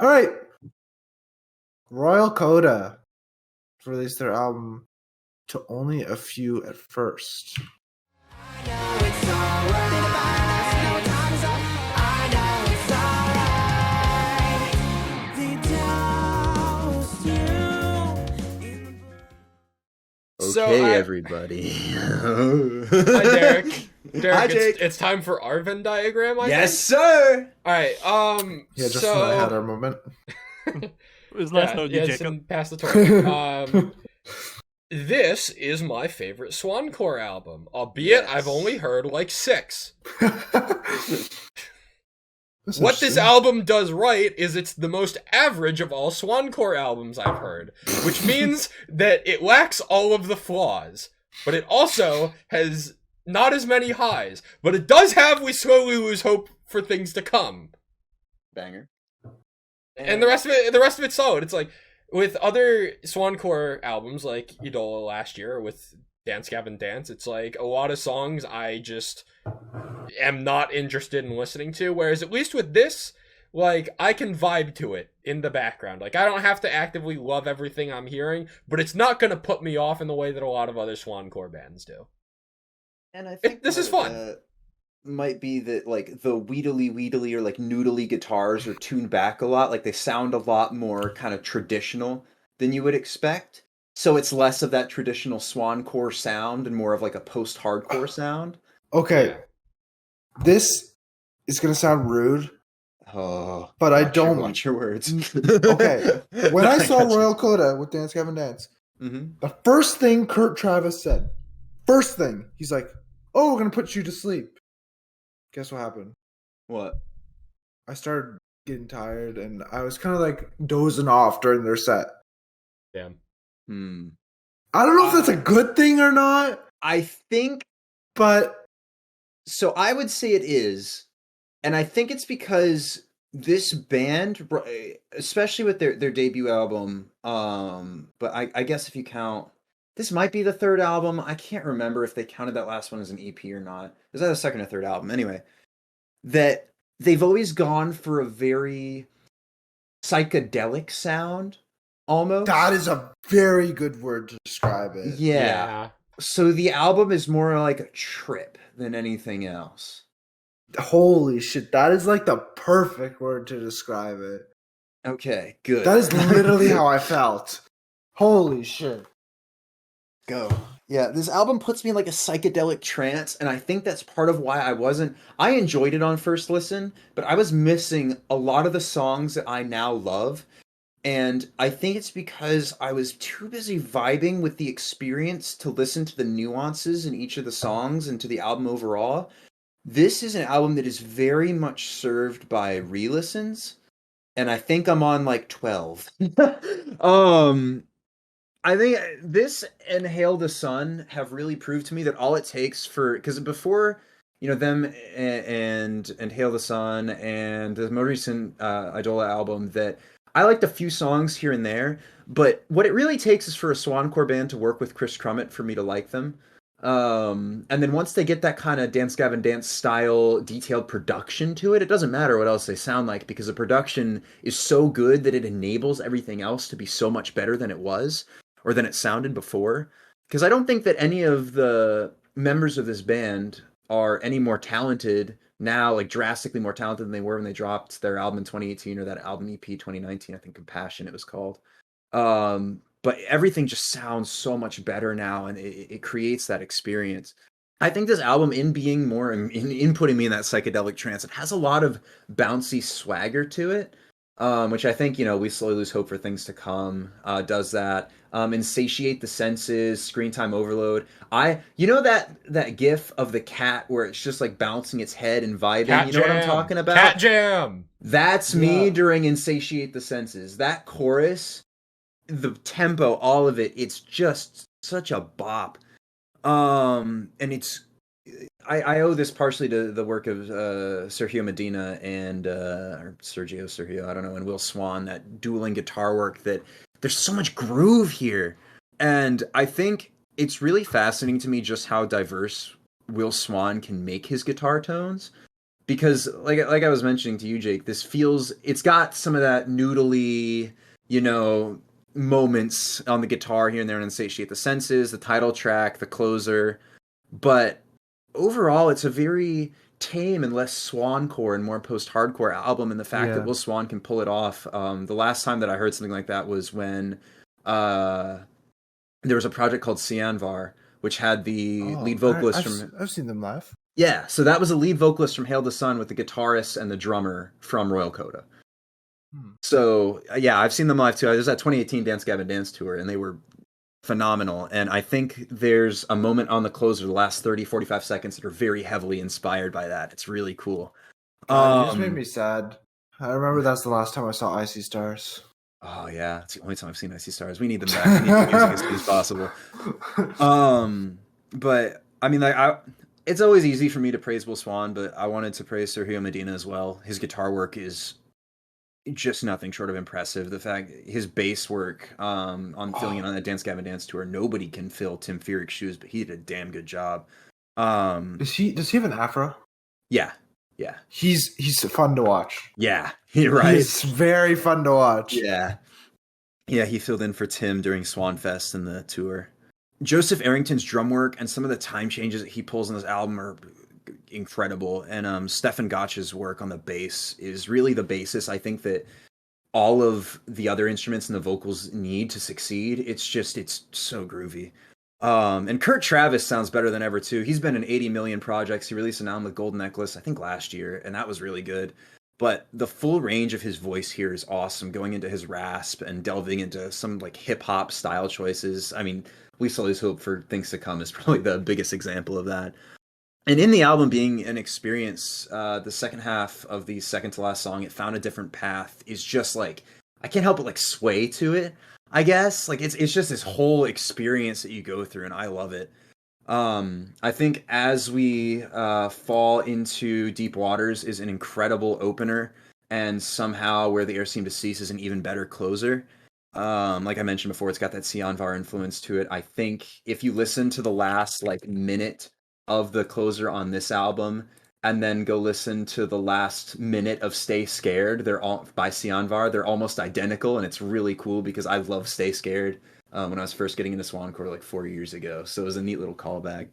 All right, Royal Coda released their album To Only a Few at First. Okay, everybody. Hi, Derek. Hi, Jake. It's time for our Venn diagram, I Yes, think. sir. All right. Yeah, Justin and I had our moment. It was nice knowing you, Jacob. Pass the torch. This is my favorite Swancore album, albeit Yes. I've only heard like 6. That's What this interesting. album does right is it's the most average of all Swancore albums I've heard, which means that it lacks all of the flaws, but it also has not as many highs, but it does have We Slowly Lose Hope for Things to Come. Banger. And the rest of it's solid. It's like with other Swancore albums like Idola last year or with Dance Gavin Dance, it's like a lot of songs I just am not interested in listening to, whereas at least with this, like, I can vibe to it in the background. Like, I don't have to actively love everything I'm hearing, but it's not going to put me off in the way that a lot of other Swancore bands do. And I think This is fun. Might be that like the weedly or like noodly guitars are tuned back a lot. Like they sound a lot more kind of traditional than you would expect. So it's less of that traditional Swancore sound and more of like a post-hardcore sound. Okay, Yeah. this is gonna sound rude, Oh, but I don't. watch your words. Okay, when I saw got you. Royal Coda with Dance Gavin Dance, Mhm. the first thing Kurt Travis said, he's like, "Oh, we're gonna put you to sleep." Guess what happened? What? I started getting tired, and I was kind of like dozing off during their set. Damn. I don't know if that's a good thing or not, I think but so. I would say it is, and I think it's because this band, especially with their debut album, but I guess if you count, this might be the third album. I can't remember if they counted that last one as an EP or not. Is that the second or third album? Anyway, that they've always gone for a very psychedelic sound, almost. that is a very good word to describe it. Yeah. So the album is more like a trip than anything else. Holy shit, that is like the perfect word to describe it. Okay, good. That is literally how I felt. Holy shit. Go. Yeah, this album puts me in like a psychedelic trance, and I think that's part of why I enjoyed it on first listen, but I was missing a lot of the songs that I now love. And I think it's because I was too busy vibing with the experience to listen to the nuances in each of the songs and to the album overall. This is an album that is very much served by re-listens, and I think I'm on like 12. I think this and Hail the Sun have really proved to me that all it takes because before, them and Hail the Sun and the more recent Idola album, that I liked a few songs here and there, but what it really takes is for a Swancore band to work with Chris Crummett for me to like them. And then once they get that kind of Dance Gavin Dance style detailed production to it, it doesn't matter what else they sound like because the production is so good that it enables everything else to be so much better than it was or than it sounded before. Because I don't think that any of the members of this band are any more talented now, like drastically more talented than they were when they dropped their album in 2018 or that album EP 2019, I think Compassion it was called. But everything just sounds so much better now, and it creates that experience. I think this album, in being more in putting me in that psychedelic trance, it has a lot of bouncy swagger to it, which I think We Slowly Lose Hope for Things to Come does that. Insatiate the Senses, Screen Time Overload. That GIF of the cat where it's just like bouncing its head and vibing. Cat you know Jam. What I'm talking about? Cat Jam. That's me during Insatiate the Senses. That chorus. The tempo, all of it, it's just such a bop. And it's I owe this partially to the work of Sergio Medina and or Sergio, I don't know, and Will Swan, that dueling guitar work, that there's so much groove here. And I think it's really fascinating to me just how diverse Will Swan can make his guitar tones. because like I was mentioning to you, Jake, it's got some of that noodly, moments on the guitar here and there and Insatiate the Senses, the title track, the closer, but overall it's a very tame and less swancore and more post-hardcore album, and the fact that Will Swan can pull it off. The last time that I heard something like that was when there was a project called Cianvar, which had the lead vocalist I've seen them live. Yeah, so that was a lead vocalist from Hail the Sun with the guitarist and the drummer from Royal Coda. So, yeah, I've seen them live too. I was at 2018 Dance Gavin Dance Tour, and they were phenomenal. And I think there's a moment on the closer, the last 30, 45 seconds, that are very heavily inspired by that. It's really cool. God, it just made me sad. I remember that's the last time I saw Icy Stars. Oh, yeah. It's the only time I've seen Icy Stars. We need them back. We need the music as soon as possible. But, I mean, it's always easy for me to praise Will Swan, but I wanted to praise Sergio Medina as well. His guitar work is just nothing short of impressive. The fact his bass work on filling in on that Dance Gavin Dance Tour, nobody can fill Tim Furyk's shoes, but he did a damn good job. Does he have an afro? Yeah. He's fun to watch. Yeah, you're right. He's very fun to watch. Yeah, he filled in for Tim during Swanfest and the tour. Joseph Arrington's drum work and some of the time changes that he pulls on this album are incredible. And Stefan Gotch's work on the bass is really the basis, I think, that all of the other instruments and the vocals need to succeed. It's so groovy. And Kurt Travis sounds better than ever too. He's been in 80 million projects. He released an album with Golden Necklace, I think last year, and that was really good. But the full range of his voice here is awesome, going into his rasp and delving into some like hip hop style choices. I mean, We Still Always Hope for Things to Come is probably the biggest example of that. And in the album being an experience, the second half of the second to last song, It Found a Different Path, is just like, I can't help but like sway to it, I guess. Like it's just this whole experience that you go through, and I love it. I think As We Fall Into Deep Waters is an incredible opener, and somehow Where the Air Seemed to Cease is an even better closer. Like I mentioned before, it's got that Cianvar influence to it. I think if you listen to the last like minute of the closer on this album, and then go listen to the last minute of Stay Scared, they're all by Cianvar, they're almost identical, and it's really cool because I love Stay Scared when I was first getting into Swancore like 4 years ago. So it was a neat little callback.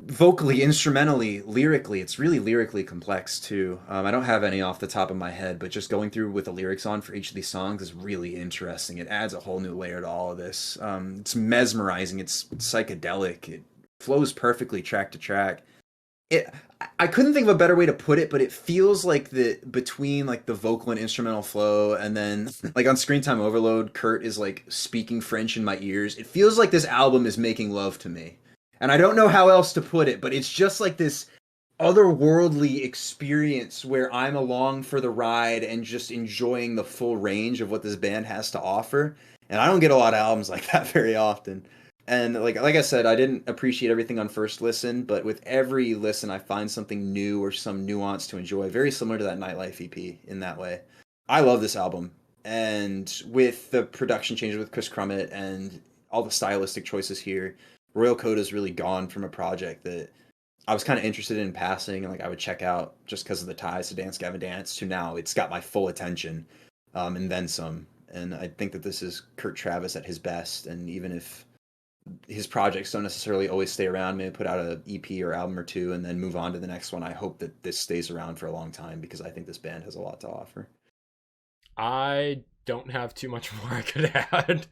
Vocally, instrumentally, lyrically, it's really lyrically complex too. I don't have any off the top of my head, but just going through with the lyrics on for each of these songs is really interesting. It adds a whole new layer to all of this. It's mesmerizing. It's psychedelic. It flows perfectly track to track. I couldn't think of a better way to put it, but it feels like between like the vocal and instrumental flow, and then like on Screen Time Overload, Kurt is like speaking French in my ears. It feels like this album is making love to me. And I don't know how else to put it, but it's just like this otherworldly experience where I'm along for the ride and just enjoying the full range of what this band has to offer. And I don't get a lot of albums like that very often. And like I said, I didn't appreciate everything on first listen, but with every listen, I find something new or some nuance to enjoy. Very similar to that Nightlife EP in that way. I love this album. And with the production changes with Chris Crummett and all the stylistic choices here, Royal Coda has really gone from a project that I was kind of interested in passing and like I would check out just because of the ties to Dance Gavin Dance, to now it's got my full attention and then some. And I think that this is Kurt Travis at his best. And even if his projects don't necessarily always stay around, maybe put out an EP or album or two and then move on to the next one, I hope that this stays around for a long time because I think this band has a lot to offer. I don't have too much more I could add.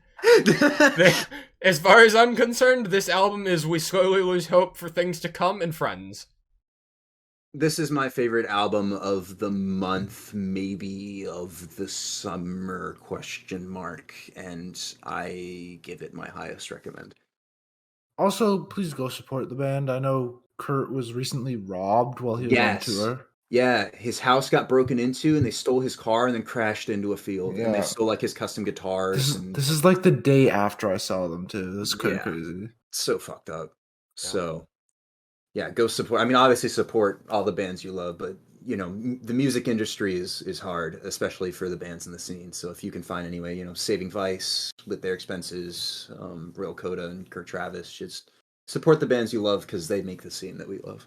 As far as I'm concerned, this album is We Slowly Lose Hope for Things to Come and Friends. This is my favorite album of the month, maybe of the summer, ? And I give it my highest recommend. Also, please go support the band. I know Kurt was recently robbed while he was on tour. Yeah, his house got broken into and they stole his car and then crashed into a field. Yeah. And they stole like his custom guitars. This is like the day after I saw them too. This is kind of crazy. So fucked up. Yeah. So yeah, go support. I mean, obviously support all the bands you love, but you know, the music industry is hard, especially for the bands in the scene. So if you can find any way, you know, Saving Vice with their expenses, Royal Coda and Kurt Travis, just support the bands you love because they make the scene that we love.